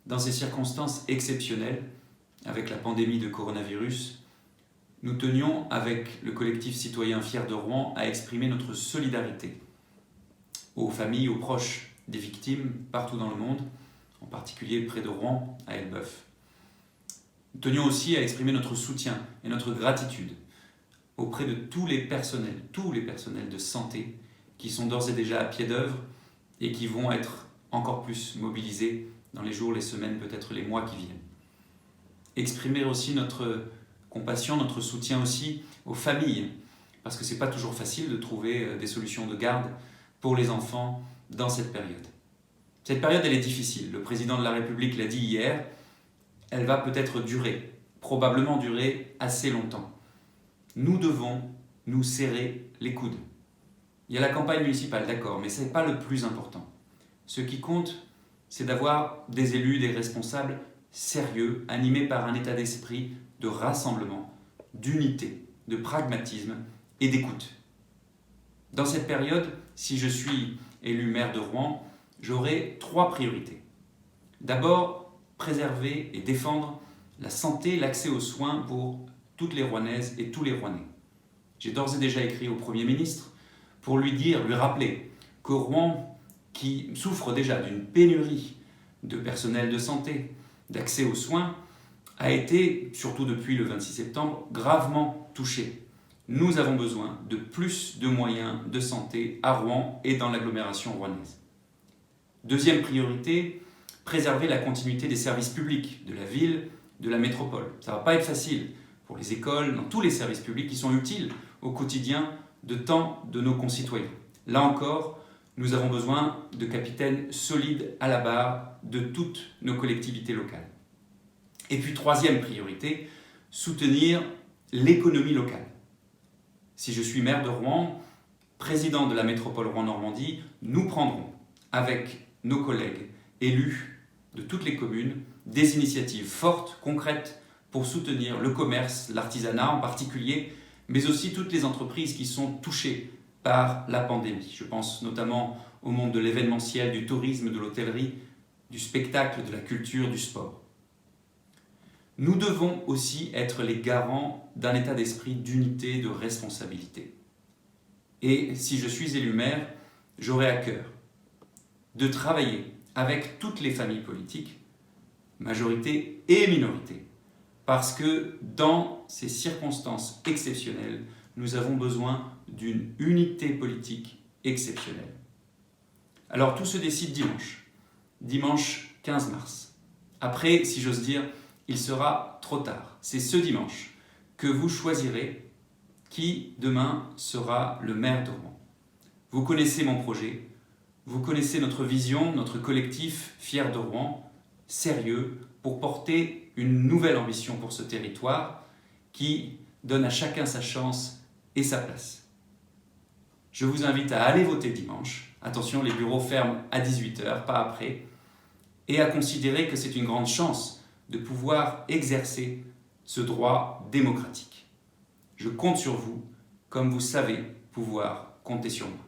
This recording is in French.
Dans ces circonstances exceptionnelles, avec la pandémie de coronavirus, nous tenions, avec le collectif citoyen Fiers de Rouen, à exprimer notre solidarité aux familles, aux proches des victimes partout dans le monde, en particulier près de Rouen, à Elbeuf. Nous tenions aussi à exprimer notre soutien et notre gratitude auprès de tous les personnels de santé qui sont d'ores et déjà à pied d'œuvre et qui vont être encore plus mobilisés dans les jours, les semaines, peut-être les mois qui viennent. Exprimer aussi notre compassion, notre soutien aussi aux familles, parce que ce n'est pas toujours facile de trouver des solutions de garde pour les enfants dans cette période. Cette période, elle est difficile. Le président de la République l'a dit hier, elle va peut-être durer, probablement durer assez longtemps. Nous devons nous serrer les coudes. Il y a la campagne municipale, d'accord, mais ce n'est pas le plus important. Ce qui compte, c'est d'avoir des élus, des responsables sérieux, animés par un état d'esprit de rassemblement, d'unité, de pragmatisme et d'écoute. Dans cette période, si je suis élu maire de Rouen, j'aurai 3 priorités. D'abord, préserver et défendre la santé et l'accès aux soins pour toutes les Rouennaises et tous les Rouennais. J'ai d'ores et déjà écrit au Premier ministre pour lui rappeler que Rouen, qui souffre déjà d'une pénurie de personnel de santé, d'accès aux soins, a été, surtout depuis le 26 septembre, gravement touché. Nous avons besoin de plus de moyens de santé à Rouen et dans l'agglomération rouennaise. Deuxième priorité, préserver la continuité des services publics de la ville, de la métropole. Ça ne va pas être facile pour les écoles, dans tous les services publics qui sont utiles au quotidien de tant de nos concitoyens. Là encore, nous avons besoin de capitaines solides à la barre de toutes nos collectivités locales. Et puis, troisième priorité, soutenir l'économie locale. Si je suis maire de Rouen, président de la métropole Rouen-Normandie, nous prendrons, avec nos collègues élus de toutes les communes, des initiatives fortes, concrètes, pour soutenir le commerce, l'artisanat en particulier, mais aussi toutes les entreprises qui sont touchées par la pandémie. Je pense notamment au monde de l'événementiel, du tourisme, de l'hôtellerie, du spectacle, de la culture, du sport. Nous devons aussi être les garants d'un état d'esprit d'unité, de responsabilité. Et si je suis élu maire, j'aurai à cœur de travailler avec toutes les familles politiques, majorité et minorité, parce que dans ces circonstances exceptionnelles, nous avons besoin d'une unité politique exceptionnelle. Alors tout se décide dimanche 15 mars. Après, si j'ose dire, il sera trop tard. C'est ce dimanche que vous choisirez qui, demain, sera le maire de Rouen. Vous connaissez mon projet, vous connaissez notre vision, notre collectif Fiers de Rouen, sérieux, pour porter une nouvelle ambition pour ce territoire qui donne à chacun sa chance et sa place. Je vous invite à aller voter dimanche. Attention, les bureaux ferment à 18h, pas après. Et à considérer que c'est une grande chance de pouvoir exercer ce droit démocratique. Je compte sur vous, comme vous savez pouvoir compter sur moi.